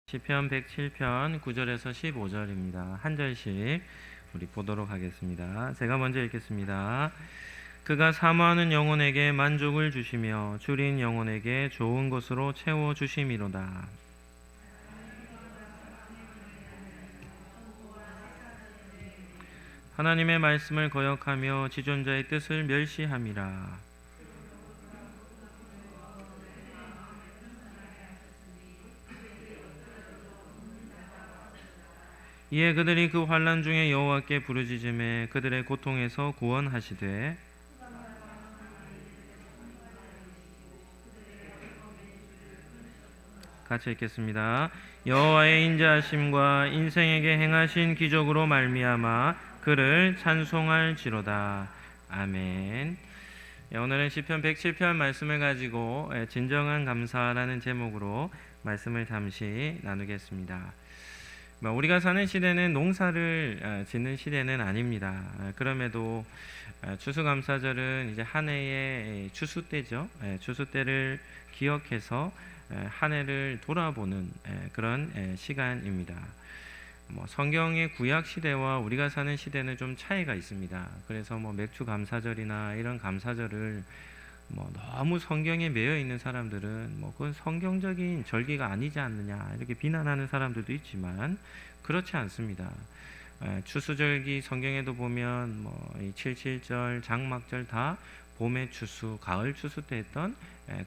시편 107편 9절에서 15절입니다. 한 절씩 우리 보도록 하겠습니다. 제가 먼저 읽겠습니다. 그가 사모하는 영혼에게 만족을 주시며 줄인 영혼에게 좋은 것으로 채워 주심이로다. 하나님의 말씀을 거역하며 지존자의 뜻을 멸시함이라. 이에 그들이 그 환난 중에 여호와께 부르짖음에 그들의 고통에서 구원하시되, 같이 읽겠습니다. 여호와의 인자하심과 인생에게 행하신 기적으로 말미암아 그를 찬송할지로다. 아멘. 오늘은 시편 107편 말씀을 가지고 진정한 감사라는 제목으로 말씀을 잠시 나누겠습니다. 우리가 사는 시대는 농사를 짓는 시대는 아닙니다. 그럼에도 추수감사절은 이제 한 해의 추수 때죠. 추수 때를 기억해서 한 해를 돌아보는 그런 시간입니다. 성경의 구약 시대와 우리가 사는 시대는 좀 차이가 있습니다. 그래서 맥주 감사절이나 이런 감사절을 너무 성경에 매여 있는 사람들은 그건 성경적인 절기가 아니지 않느냐 이렇게 비난하는 사람들도 있지만 그렇지 않습니다. 추수절기 성경에도 보면 이 칠칠절, 장막절 다 봄의 추수, 가을 추수 때 했던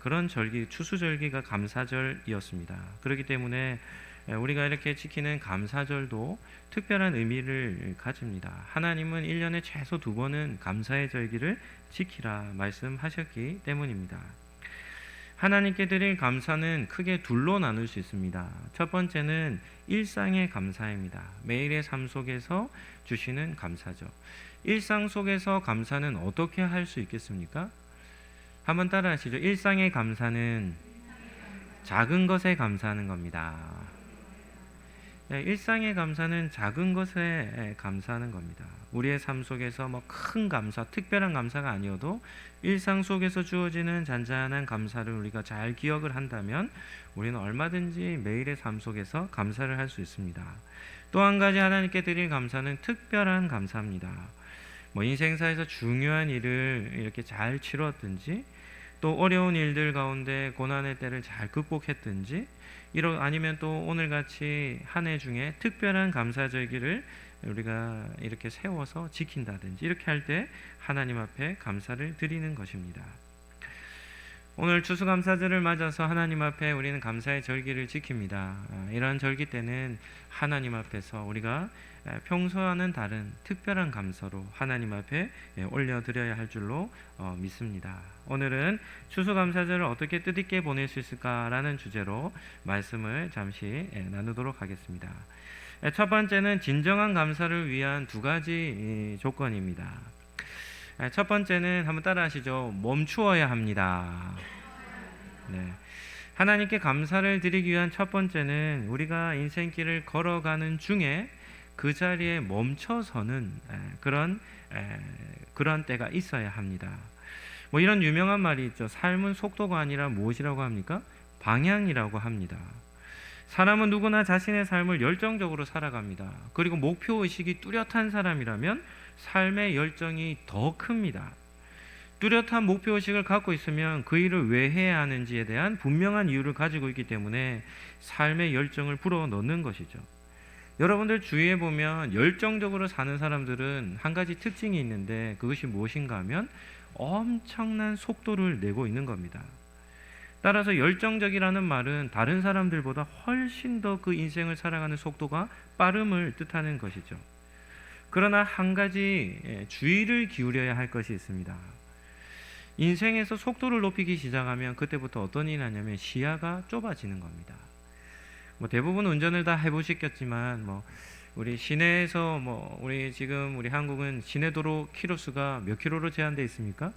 그런 절기, 추수절기가 감사절이었습니다. 그렇기 때문에 우리가 이렇게 지키는 감사절도 특별한 의미를 가집니다. 하나님은 1년에 최소 2번은 감사의 절기를 지키라 말씀하셨기 때문입니다. 하나님께 드릴 감사는 크게 둘로 나눌 수 있습니다. 첫 번째는 일상의 감사입니다. 매일의 삶 속에서 주시는 감사죠. 일상 속에서 감사는 어떻게 할 수 있겠습니까? 한번 따라 하시죠. 일상의 감사는 작은 것에 감사하는 겁니다. 일상의 감사는 작은 것에 감사하는 겁니다. 우리의 삶 속에서 큰 감사, 특별한 감사가 아니어도 일상 속에서 주어지는 잔잔한 감사를 우리가 잘 기억을 한다면 우리는 얼마든지 매일의 삶 속에서 감사를 할 수 있습니다. 또 한 가지 하나님께 드릴 감사는 특별한 감사입니다. 인생사에서 중요한 일을 이렇게 잘 치렀든지 또 어려운 일들 가운데 고난의 때를 잘 극복했든지 아니면 또 오늘같이 한 해 중에 특별한 감사절기를 우리가 이렇게 세워서 지킨다든지 이렇게 할 때 하나님 앞에 감사를 드리는 것입니다. 오늘 추수감사절을 맞아서 하나님 앞에 우리는 감사의 절기를 지킵니다. 이러한 절기 때는 하나님 앞에서 우리가 평소와는 다른 특별한 감사로 하나님 앞에 올려드려야 할 줄로 믿습니다. 오늘은 추수감사절을 어떻게 뜻있게 보낼 수 있을까라는 주제로 말씀을 잠시 나누도록 하겠습니다. 첫 번째는 진정한 감사를 위한 2가지 조건입니다. 첫 번째는 한번 따라 하시죠. 멈추어야 합니다. 네. 하나님께 감사를 드리기 위한 첫 번째는 우리가 인생길을 걸어가는 중에 그 자리에 멈춰서는 그런 때가 있어야 합니다. 이런 유명한 말이 있죠. 삶은 속도가 아니라 무엇이라고 합니까? 방향이라고 합니다. 사람은 누구나 자신의 삶을 열정적으로 살아갑니다. 그리고 목표의식이 뚜렷한 사람이라면 삶의 열정이 더 큽니다. 뚜렷한 목표의식을 갖고 있으면 그 일을 왜 해야 하는지에 대한 분명한 이유를 가지고 있기 때문에 삶의 열정을 불어넣는 것이죠. 여러분들 주위에 보면 열정적으로 사는 사람들은 한 가지 특징이 있는데 그것이 무엇인가 하면 엄청난 속도를 내고 있는 겁니다. 따라서 열정적이라는 말은 다른 사람들보다 훨씬 더 그 인생을 살아가는 속도가 빠름을 뜻하는 것이죠. 그러나 한 가지 주의를 기울여야 할 것이 있습니다. 인생에서 속도를 높이기 시작하면 그때부터 어떤 일이 나냐면 시야가 좁아지는 겁니다. 대부분 운전을 다 해보셨겠지만 우리 시내에서 우리 한국은 시내도로 키로수가 몇 킬로로 제한되어 있습니까?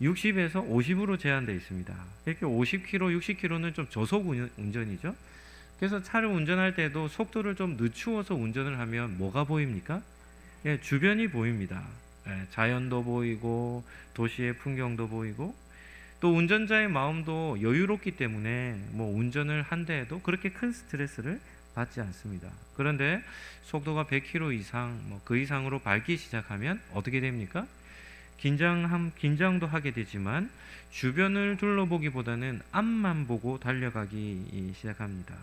60에서 50으로 제한되어 있습니다. 이렇게 50km, 60km는 좀 저속 운전이죠. 그래서 차를 운전할 때도 속도를 좀 늦추어서 운전을 하면 뭐가 보입니까? 주변이 보입니다. 자연도 보이고 도시의 풍경도 보이고 또 운전자의 마음도 여유롭기 때문에 운전을 한데 해도 그렇게 큰 스트레스를 받지 않습니다. 그런데 속도가 100km 이상, 그 이상으로 밟기 시작하면 어떻게 됩니까? 긴장도 하게 되지만 주변을 둘러보기보다는 앞만 보고 달려가기 시작합니다.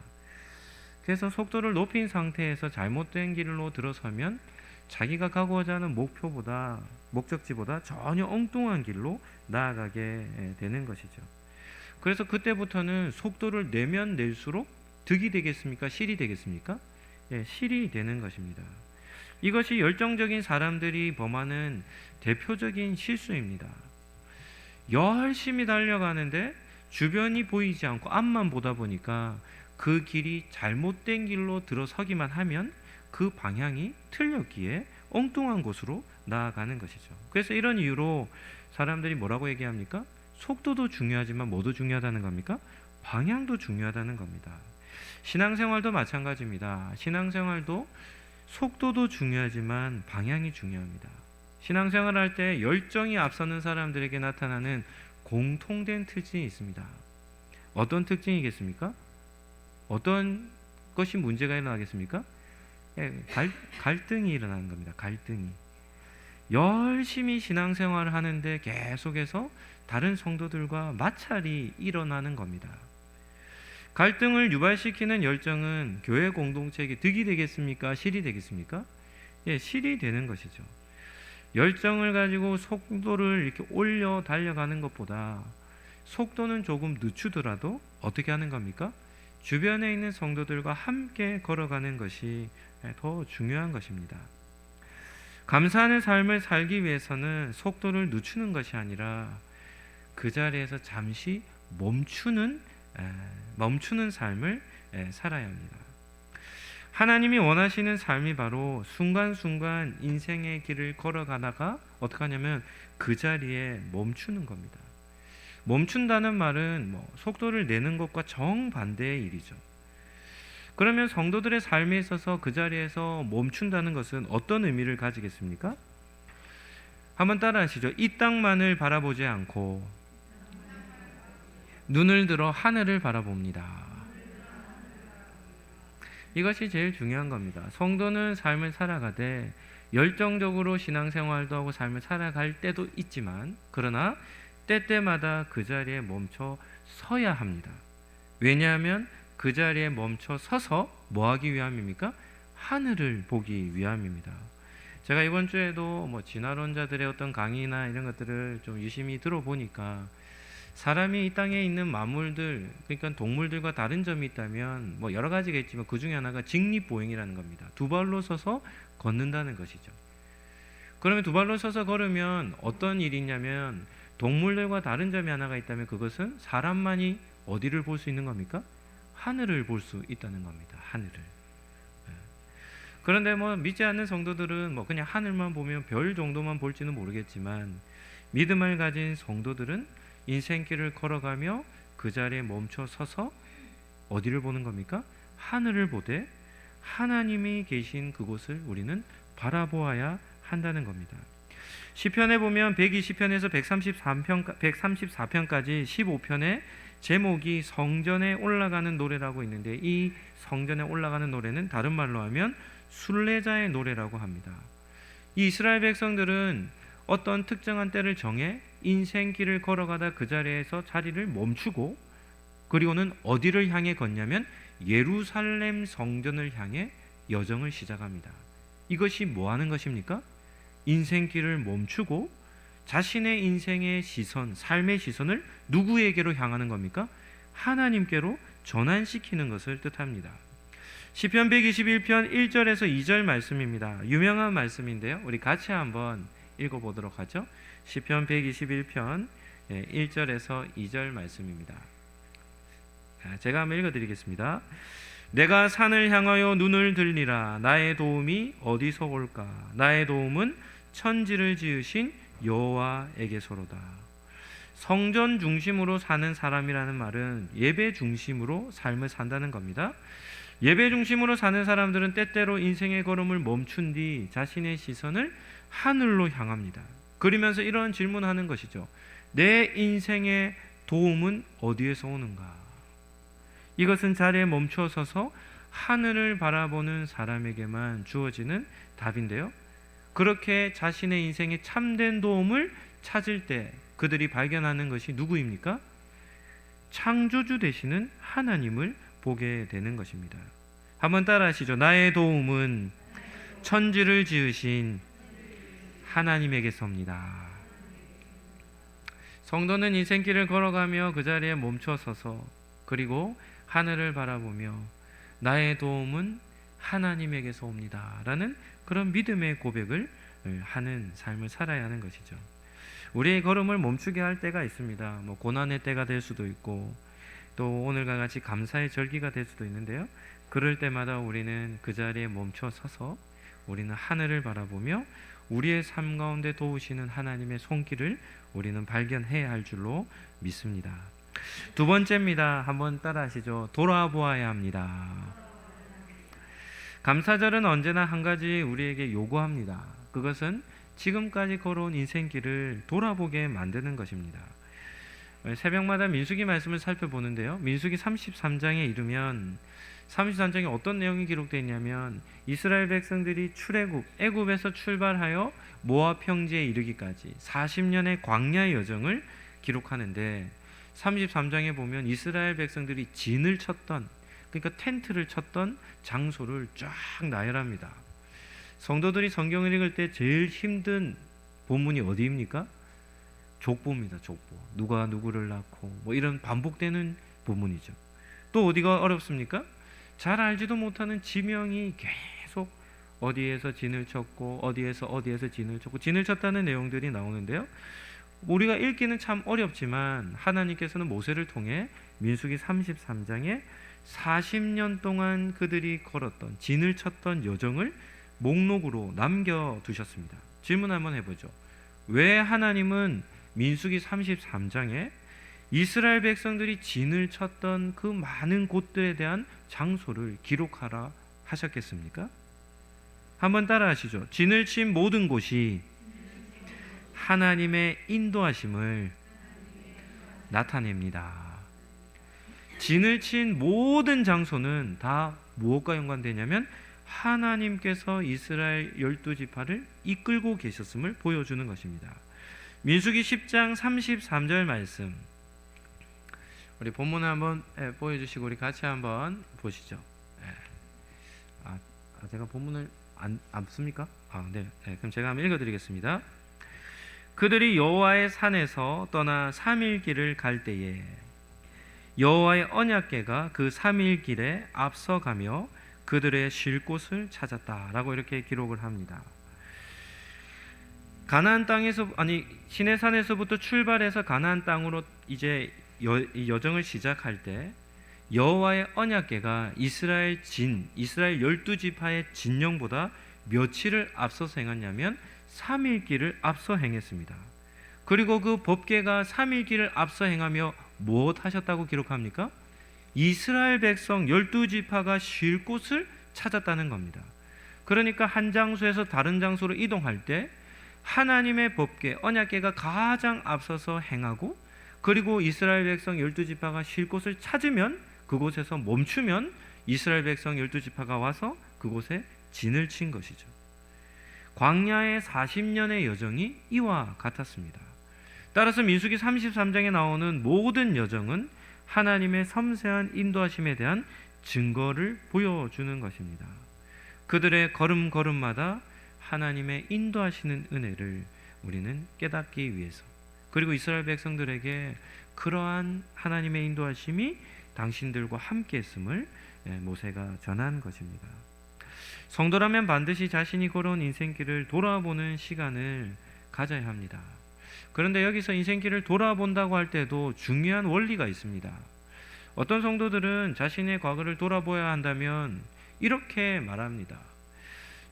그래서 속도를 높인 상태에서 잘못된 길로 들어서면 자기가 가고자 하는 목적지보다 전혀 엉뚱한 길로 나아가게 되는 것이죠. 그래서 그때부터는 속도를 내면 낼수록 득이 되겠습니까? 실이 되겠습니까? 실이 되는 것입니다. 이것이 열정적인 사람들이 범하는 대표적인 실수입니다. 열심히 달려가는데 주변이 보이지 않고 앞만 보다 보니까 그 길이 잘못된 길로 들어서기만 하면 그 방향이 틀렸기에 엉뚱한 곳으로 나아가는 것이죠. 그래서 이런 이유로 사람들이 뭐라고 얘기합니까? 속도도 중요하지만 뭐도 중요하다는 겁니까? 방향도 중요하다는 겁니다. 신앙생활도 마찬가지입니다. 신앙생활도 속도도 중요하지만 방향이 중요합니다. 신앙생활을 할 때 열정이 앞서는 사람들에게 나타나는 공통된 특징이 있습니다. 어떤 특징이겠습니까? 어떤 것이 문제가 일어나겠습니까? 갈등이 일어나는 겁니다. 갈등이. 열심히 신앙생활을 하는데 계속해서 다른 성도들과 마찰이 일어나는 겁니다. 갈등을 유발시키는 열정은 교회 공동체에게 득이 되겠습니까? 실이 되겠습니까? 실이 되는 것이죠. 열정을 가지고 속도를 이렇게 올려 달려가는 것보다 속도는 조금 늦추더라도 어떻게 하는 겁니까? 주변에 있는 성도들과 함께 걸어가는 것이 더 중요한 것입니다. 감사하는 삶을 살기 위해서는 속도를 늦추는 것이 아니라 그 자리에서 잠시 멈추는 삶을 살아야 합니다. 하나님이 원하시는 삶이 바로 순간순간 인생의 길을 걸어가다가 어떻게 하냐면 그 자리에 멈추는 겁니다. 멈춘다는 말은 속도를 내는 것과 정반대의 일이죠. 그러면 성도들의 삶에 있어서 그 자리에서 멈춘다는 것은 어떤 의미를 가지겠습니까? 한번 따라 하시죠. 이 땅만을 바라보지 않고 눈을 들어 하늘을 바라봅니다. 이것이 제일 중요한 겁니다. 성도는 삶을 살아가되 열정적으로 신앙생활도 하고 삶을 살아갈 때도 있지만 그러나 때때마다 그 자리에 멈춰 서야 합니다. 왜냐하면 그 자리에 멈춰 서서 뭐 하기 위함입니까? 하늘을 보기 위함입니다. 제가 이번 주에도 진화론자들의 어떤 강의나 이런 것들을 좀 유심히 들어보니까 사람이 이 땅에 있는 만물들, 그러니까 동물들과 다른 점이 있다면 여러 가지가 있지만 그 중에 하나가 직립보행이라는 겁니다. 두 발로 서서 걷는다는 것이죠. 그러면 두 발로 서서 걸으면 어떤 일이 있냐면 동물들과 다른 점이 하나가 있다면 그것은 사람만이 어디를 볼 수 있는 겁니까? 하늘을 볼 수 있다는 겁니다. 하늘을. 그런데 믿지 않는 성도들은 그냥 하늘만 보면 별 정도만 볼지는 모르겠지만 믿음을 가진 성도들은 인생길을 걸어가며 그 자리에 멈춰 서서 어디를 보는 겁니까? 하늘을 보되 하나님이 계신 그곳을 우리는 바라보아야 한다는 겁니다. 시편에 보면 120편에서 134편까지 15편의 제목이 성전에 올라가는 노래라고 있는데 이 성전에 올라가는 노래는 다른 말로 하면 순례자의 노래라고 합니다. 이 이스라엘 백성들은 어떤 특정한 때를 정해 인생길을 걸어가다 그 자리에서 자리를 멈추고 그리고는 어디를 향해 걷냐면 예루살렘 성전을 향해 여정을 시작합니다. 이것이 뭐 하는 것입니까? 인생길을 멈추고 자신의 인생의 시선, 삶의 시선을 누구에게로 향하는 겁니까? 하나님께로 전환시키는 것을 뜻합니다. 시편 121편 1절에서 2절 말씀입니다. 유명한 말씀인데요. 우리 같이 한번 읽어보도록 하죠. 시편 121편 1절에서 2절 말씀입니다. 제가 한번 읽어드리겠습니다. 내가 산을 향하여 눈을 들리라. 나의 도움이 어디서 올까? 나의 도움은 천지를 지으신 여호와에게서로다. 성전 중심으로 사는 사람이라는 말은 예배 중심으로 삶을 산다는 겁니다. 예배 중심으로 사는 사람들은 때때로 인생의 걸음을 멈춘 뒤 자신의 시선을 하늘로 향합니다. 그러면서 이런 질문하는 것이죠. 내 인생의 도움은 어디에서 오는가? 이것은 자리에 멈춰 서서 하늘을 바라보는 사람에게만 주어지는 답인데요. 그렇게 자신의 인생에 참된 도움을 찾을 때 그들이 발견하는 것이 누구입니까? 창조주 되시는 하나님을 보게 되는 것입니다. 한번 따라하시죠. 나의 도움은 천지를 지으신 하나님에게서입니다. 성도는 인생길을 걸어가며 그 자리에 멈춰 서서 그리고 하늘을 바라보며 나의 도움은 하나님에게서 옵니다 라는 그런 믿음의 고백을 하는 삶을 살아야 하는 것이죠. 우리의 걸음을 멈추게 할 때가 있습니다. 고난의 때가 될 수도 있고 또 오늘과 같이 감사의 절기가 될 수도 있는데요. 그럴 때마다 우리는 그 자리에 멈춰 서서 우리는 하늘을 바라보며 우리의 삶 가운데 도우시는 하나님의 손길을 우리는 발견해야 할 줄로 믿습니다. 두 번째입니다. 한번 따라하시죠. 돌아보아야 합니다. 감사절은 언제나 한 가지 우리에게 요구합니다. 그것은 지금까지 걸어온 인생길을 돌아보게 만드는 것입니다. 새벽마다 민수기 말씀을 살펴보는데요. 민수기 33장에 이르면 33장에 어떤 내용이 기록되어 있냐면 이스라엘 백성들이 출애굽, 애굽에서 출발하여 모압 평지에 이르기까지 40년의 광야의 여정을 기록하는데 33장에 보면 이스라엘 백성들이 진을 쳤던, 그러니까 텐트를 쳤던 장소를 쫙 나열합니다. 성도들이 성경을 읽을 때 제일 힘든 본문이 어디입니까? 족보입니다. 족보. 누가 누구를 낳고 이런 반복되는 본문이죠. 또 어디가 어렵습니까? 잘 알지도 못하는 지명이 계속 어디에서 진을 쳤고 어디에서 진을 쳤고 진을 쳤다는 내용들이 나오는데요. 우리가 읽기는 참 어렵지만 하나님께서는 모세를 통해 민수기 33장에 40년 동안 그들이 걸었던 진을 쳤던 여정을 목록으로 남겨두셨습니다. 질문 한번 해보죠. 왜 하나님은 민수기 33장에 이스라엘 백성들이 진을 쳤던 그 많은 곳들에 대한 장소를 기록하라 하셨겠습니까? 한번 따라하시죠. 진을 친 모든 곳이 하나님의 인도하심을 나타냅니다. 진을 친 모든 장소는 다 무엇과 연관되냐면 하나님께서 이스라엘 12지파를 이끌고 계셨음을 보여주는 것입니다. 민수기 10장 33절 말씀, 우리 본문을 한번 보여주시고 우리 같이 한번 보시죠. 제가 본문을 안 씁니까? 네. 그럼 제가 한번 읽어드리겠습니다. 그들이 여호와의 산에서 떠나 3일 길을 갈 때에 여호와의 언약궤가 그 3일 길에 앞서가며 그들의 쉴 곳을 찾았다라고 이렇게 기록을 합니다. 가나안 땅에서 시내산에서부터 출발해서 가나안 땅으로 이제 여정을 시작할 때 여호와의 언약궤가 이스라엘 12지파의 진영보다 며칠을 앞서서 행했냐면 3일 길을 앞서 행했습니다. 그리고 그 법궤가 3일 길을 앞서 행하며 무엇 하셨다고 기록합니까? 이스라엘 백성 12지파가 쉴 곳을 찾았다는 겁니다. 그러니까 한 장소에서 다른 장소로 이동할 때 하나님의 법궤, 언약궤가 가장 앞서서 행하고 그리고 이스라엘 백성 12지파가 쉴 곳을 찾으면 그곳에서 멈추면 이스라엘 백성 12지파가 와서 그곳에 진을 친 것이죠. 광야의 40년의 여정이 이와 같았습니다. 따라서 민수기 33장에 나오는 모든 여정은 하나님의 섬세한 인도하심에 대한 증거를 보여주는 것입니다. 그들의 걸음걸음마다 하나님의 인도하시는 은혜를 우리는 깨닫기 위해서, 그리고 이스라엘 백성들에게 그러한 하나님의 인도하심이 당신들과 함께 했음을 모세가 전한 것입니다. 성도라면 반드시 자신이 걸어온 인생길을 돌아보는 시간을 가져야 합니다. 그런데 여기서 인생길을 돌아본다고 할 때도 중요한 원리가 있습니다. 어떤 성도들은 자신의 과거를 돌아보아야 한다면 이렇게 말합니다.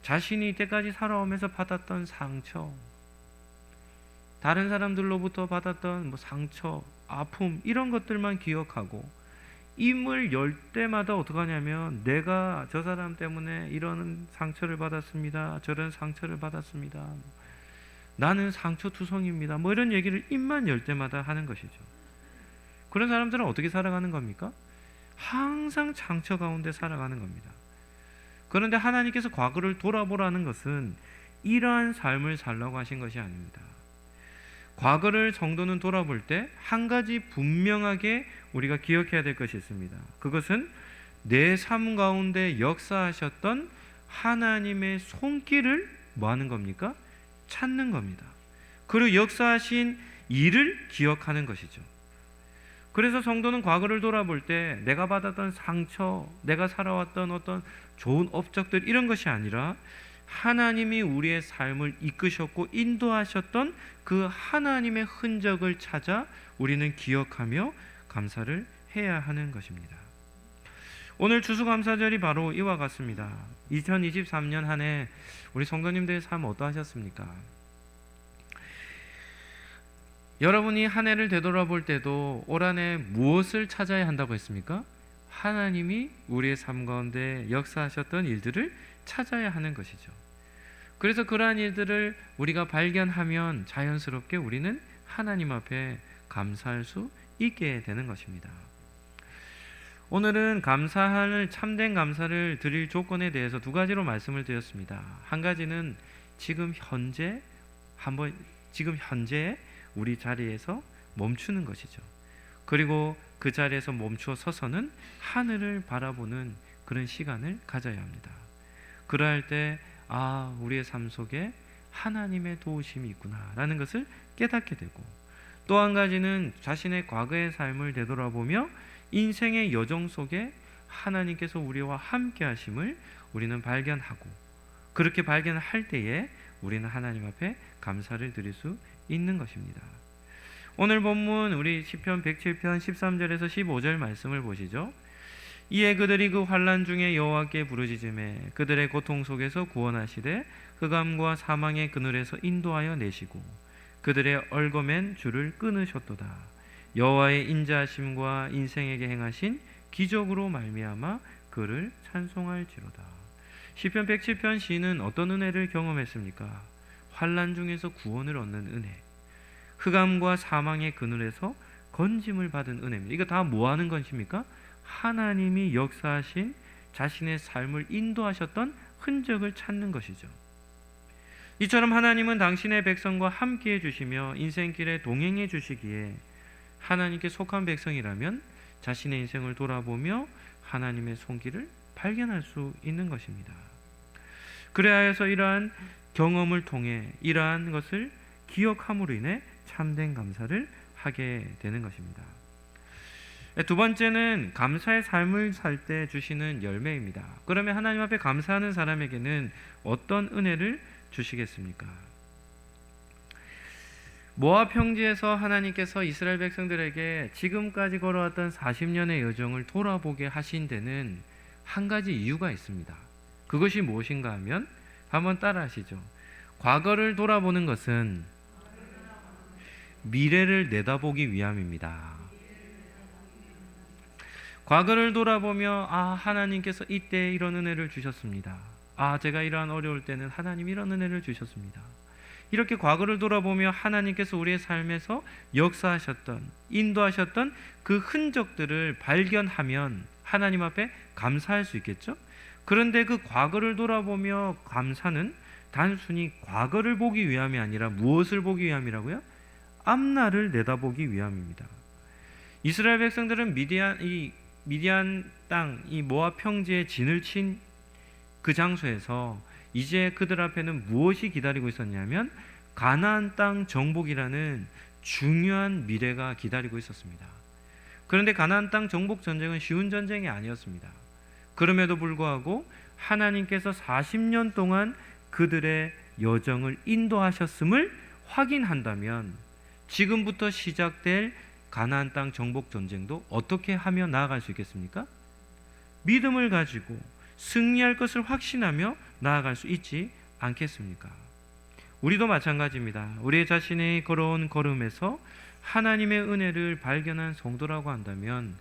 자신이 이때까지 살아오면서 받았던 상처, 다른 사람들로부터 받았던 상처, 아픔 이런 것들만 기억하고 입을 열 때마다 어떻게 하냐면 내가 저 사람 때문에 이런 상처를 받았습니다. 저런 상처를 받았습니다. 나는 상처투성입니다. 이런 얘기를 입만 열 때마다 하는 것이죠. 그런 사람들은 어떻게 살아가는 겁니까? 항상 상처 가운데 살아가는 겁니다. 그런데 하나님께서 과거를 돌아보라는 것은 이러한 삶을 살라고 하신 것이 아닙니다. 과거를 성도는 돌아볼 때 한 가지 분명하게 우리가 기억해야 될 것이 있습니다. 그것은 내 삶 가운데 역사하셨던 하나님의 손길을 뭐 하는 겁니까? 찾는 겁니다. 그리고 역사하신 일을 기억하는 것이죠. 그래서 성도는 과거를 돌아볼 때 내가 받았던 상처, 내가 살아왔던 어떤 좋은 업적들 이런 것이 아니라 하나님이 우리의 삶을 이끄셨고 인도하셨던 그 하나님의 흔적을 찾아 우리는 기억하며 감사를 해야 하는 것입니다. 오늘 추수감사절이 바로 이와 같습니다. 2023년 한 해 우리 성도님들의 삶 어떠하셨습니까? 여러분이 한 해를 되돌아볼 때도 올 한 해 무엇을 찾아야 한다고 했습니까? 하나님이 우리의 삶 가운데 역사하셨던 일들을 찾아야 하는 것이죠. 그래서 그러한 일들을 우리가 발견하면 자연스럽게 우리는 하나님 앞에 감사할 수 있게 되는 것입니다. 오늘은 감사할 참된 감사를 드릴 조건에 대해서 두 가지로 말씀을 드렸습니다. 한 가지는 지금 현재 우리 자리에서 멈추는 것이죠. 그리고 그 자리에서 멈추어 서서는 하늘을 바라보는 그런 시간을 가져야 합니다. 그러할 때 우리의 삶 속에 하나님의 도우심이 있구나라는 것을 깨닫게 되고, 또 한 가지는 자신의 과거의 삶을 되돌아보며 인생의 여정 속에 하나님께서 우리와 함께 하심을 우리는 발견하고, 그렇게 발견할 때에 우리는 하나님 앞에 감사를 드릴 수 있는 것입니다. 오늘 본문 우리 시편 107편 13절에서 15절 말씀을 보시죠. 이에 그들이 그 환난 중에 여호와께 부르짖음에 그들의 고통 속에서 구원하시되 흑암과 사망의 그늘에서 인도하여 내시고 그들의 얽어맨 줄을 끊으셨도다. 여호와의 인자하심과 인생에게 행하신 기적으로 말미암아 그를 찬송할지로다. 시편 107편 시인은 어떤 은혜를 경험했습니까? 환난 중에서 구원을 얻는 은혜, 흑암과 사망의 그늘에서 건짐을 받은 은혜입니다. 이거 다 뭐 하는 것입니까? 하나님이 역사하신 자신의 삶을 인도하셨던 흔적을 찾는 것이죠. 이처럼 하나님은 당신의 백성과 함께해 주시며 인생길에 동행해 주시기에 하나님께 속한 백성이라면 자신의 인생을 돌아보며 하나님의 손길을 발견할 수 있는 것입니다. 그래야 해서 이러한 경험을 통해 이러한 것을 기억함으로 인해 참된 감사를 하게 되는 것입니다. 두 번째는 감사의 삶을 살 때 주시는 열매입니다. 그러면 하나님 앞에 감사하는 사람에게는 어떤 은혜를 주시겠습니까? 모압 평지에서 하나님께서 이스라엘 백성들에게 지금까지 걸어왔던 40년의 여정을 돌아보게 하신 데는 한 가지 이유가 있습니다. 그것이 무엇인가 하면 한번 따라 하시죠. 과거를 돌아보는 것은 미래를 내다보기 위함입니다. 과거를 돌아보며 하나님께서 이때 이런 은혜를 주셨습니다. 제가 이러한 어려울 때는 하나님 이런 은혜를 주셨습니다. 이렇게 과거를 돌아보며 하나님께서 우리의 삶에서 역사하셨던, 인도하셨던 그 흔적들을 발견하면 하나님 앞에 감사할 수 있겠죠? 그런데 그 과거를 돌아보며 감사는 단순히 과거를 보기 위함이 아니라 무엇을 보기 위함이라고요? 앞날을 내다보기 위함입니다. 이스라엘 백성들은 미디안 땅, 이 모압 평지에 진을 친 그 장소에서 이제 그들 앞에는 무엇이 기다리고 있었냐면 가나안 땅 정복이라는 중요한 미래가 기다리고 있었습니다. 그런데 가나안 땅 정복 전쟁은 쉬운 전쟁이 아니었습니다. 그럼에도 불구하고 하나님께서 40년 동안 그들의 여정을 인도하셨음을 확인한다면 지금부터 시작될 가나안 땅 정복 전쟁도 어떻게 하며 나아갈 수 있겠습니까? 믿음을 가지고 승리할 것을 확신하며 나아갈 수 있지 않겠습니까? 우리도 마찬가지입니다. 우리 자신의 걸어온 걸음에서 하나님의 은혜를 발견한 성도라고 한다면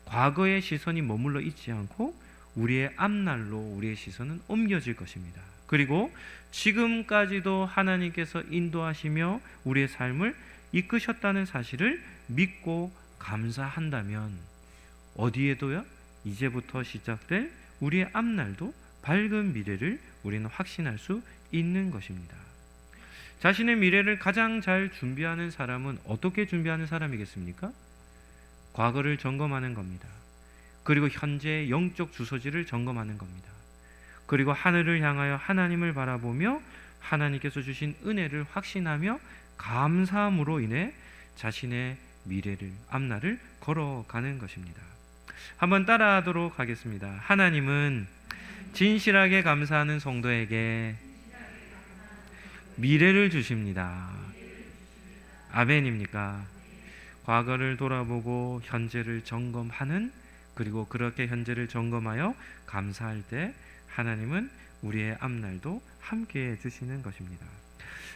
과거의 시선이 머물러 있지 않고 우리의 앞날로 우리의 시선은 옮겨질 것입니다. 그리고 지금까지도 하나님께서 인도하시며 우리의 삶을 이끄셨다는 사실을 믿고 감사한다면 어디에도요? 이제부터 시작될 우리의 앞날도 밝은 미래를 우리는 확신할 수 있는 것입니다. 자신의 미래를 가장 잘 준비하는 사람은 어떻게 준비하는 사람이겠습니까? 과거를 점검하는 겁니다. 그리고 현재의 영적 주소지를 점검하는 겁니다. 그리고 하늘을 향하여 하나님을 바라보며 하나님께서 주신 은혜를 확신하며 감사함으로 인해 자신의 미래를, 앞날을 걸어가는 것입니다. 한번 따라하도록 하겠습니다. 하나님은 진실하게 감사하는 성도에게 미래를 주십니다. 아멘입니까? 과거를 돌아보고 현재를 점검하는, 그리고 그렇게 현재를 점검하여 감사할 때 하나님은 우리의 앞날도 함께해 주시는 것입니다.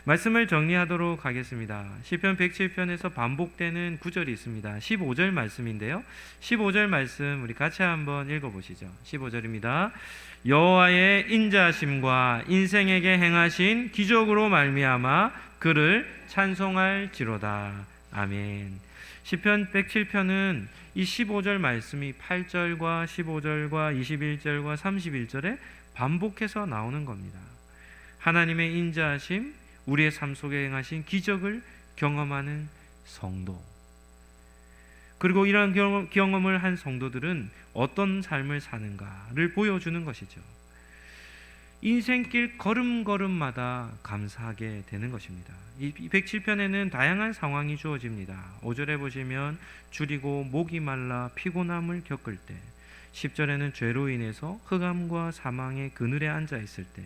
말씀을 정리하도록 하겠습니다. 시편 107편에서 반복되는 구절이 있습니다. 15절 말씀인데요. 15절 말씀 우리 같이 한번 읽어보시죠. 15절입니다. 여호와의 인자하심과 인생에게 행하신 기적으로 말미암아 그를 찬송할지로다. 아멘. 시편 107편은 이 15절 말씀이 8절과 15절과 21절과 31절에 반복해서 나오는 겁니다. 하나님의 인자하심, 우리의 삶 속에 행하신 기적을 경험하는 성도, 그리고 이런 경험을 한 성도들은 어떤 삶을 사는가를 보여주는 것이죠. 인생길 걸음걸음마다 감사하게 되는 것입니다. 이 107편에는 다양한 상황이 주어집니다. 5절에 보시면 줄이고 목이 말라 피곤함을 겪을 때, 10절에는 죄로 인해서 흑암과 사망의 그늘에 앉아 있을 때,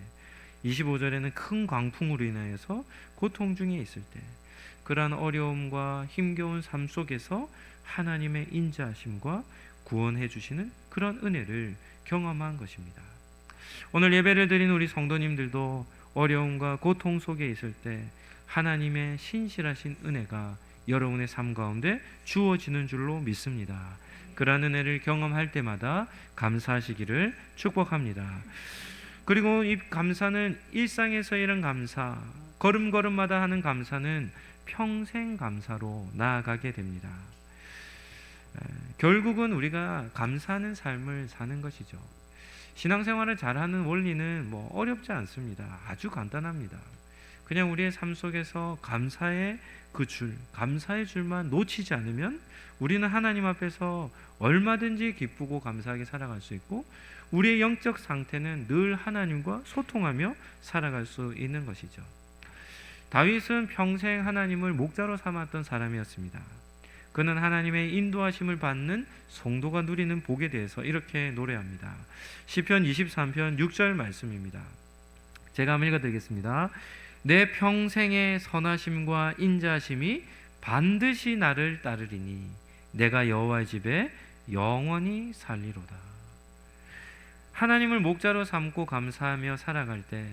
25절에는 큰 광풍으로 인하여서 고통 중에 있을 때, 그러한 어려움과 힘겨운 삶 속에서 하나님의 인자하심과 구원해 주시는 그런 은혜를 경험한 것입니다. 오늘 예배를 드린 우리 성도님들도 어려움과 고통 속에 있을 때 하나님의 신실하신 은혜가 여러분의 삶 가운데 주어지는 줄로 믿습니다. 그러한 은혜를 경험할 때마다 감사하시기를 축복합니다. 그리고 이 감사는 일상에서 이런 감사, 걸음걸음마다 하는 감사는 평생 감사로 나아가게 됩니다. 결국은 우리가 감사하는 삶을 사는 것이죠. 신앙생활을 잘하는 원리는 어렵지 않습니다. 아주 간단합니다. 그냥 우리의 삶 속에서 감사의 그 줄, 감사의 줄만 놓치지 않으면 우리는 하나님 앞에서 얼마든지 기쁘고 감사하게 살아갈 수 있고, 우리의 영적 상태는 늘 하나님과 소통하며 살아갈 수 있는 것이죠. 다윗은 평생 하나님을 목자로 삼았던 사람이었습니다. 그는 하나님의 인도하심을 받는 성도가 누리는 복에 대해서 이렇게 노래합니다. 시편 23편 6절 말씀입니다. 제가 한번 읽어드리겠습니다. 내 평생의 선하심과 인자하심이 반드시 나를 따르리니 내가 여호와의 집에 영원히 살리로다. 하나님을 목자로 삼고 감사하며 살아갈 때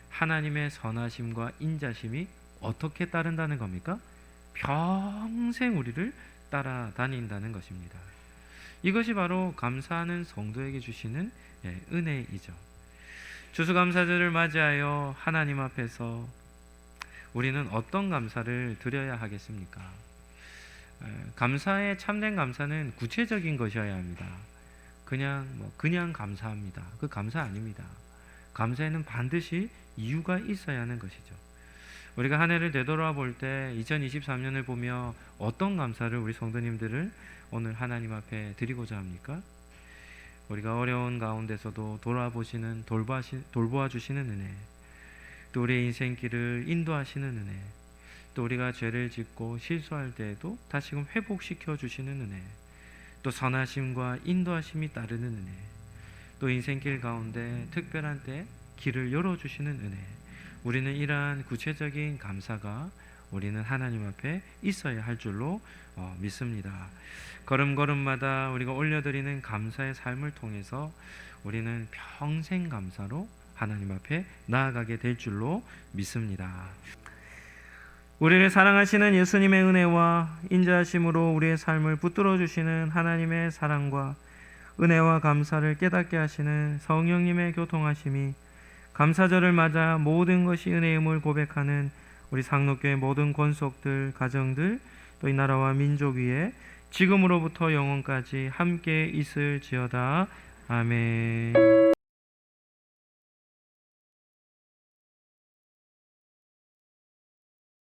하나님의 선하심과 인자심이 어떻게 따른다는 겁니까? 평생 우리를 따라다닌다는 것입니다. 이것이 바로 감사하는 성도에게 주시는 은혜이죠. 추수감사절을 맞이하여 하나님 앞에서 우리는 어떤 감사를 드려야 하겠습니까? 감사의 참된 감사는 구체적인 것이어야 합니다. 그냥 감사합니다. 그 감사 아닙니다. 감사에는 반드시 이유가 있어야 하는 것이죠. 우리가 한 해를 되돌아볼 때 2023년을 보며 어떤 감사를 우리 성도님들을 오늘 하나님 앞에 드리고자 합니까? 우리가 어려운 가운데서도 돌아보시는, 돌보아 주시는 은혜, 또 우리의 인생길을 인도하시는 은혜, 또 우리가 죄를 짓고 실수할 때에도 다시금 회복시켜 주시는 은혜, 또 선하심과 인도하심이 따르는 은혜, 또 인생길 가운데 특별한 때 길을 열어주시는 은혜, 우리는 이러한 구체적인 감사가 우리는 하나님 앞에 있어야 할 줄로 믿습니다. 걸음걸음마다 우리가 올려드리는 감사의 삶을 통해서 우리는 평생 감사로 하나님 앞에 나아가게 될 줄로 믿습니다. 우리를 사랑하시는 예수님의 은혜와 인자하심으로 우리의 삶을 붙들어 주시는 하나님의 사랑과 은혜와 감사를 깨닫게 하시는 성령님의 교통하심이 감사절을 맞아 모든 것이 은혜임을 고백하는 우리 상록교회 모든 권속들, 가정들, 또 이 나라와 민족 위에 지금으로부터 영원까지 함께 있을지어다. 아멘.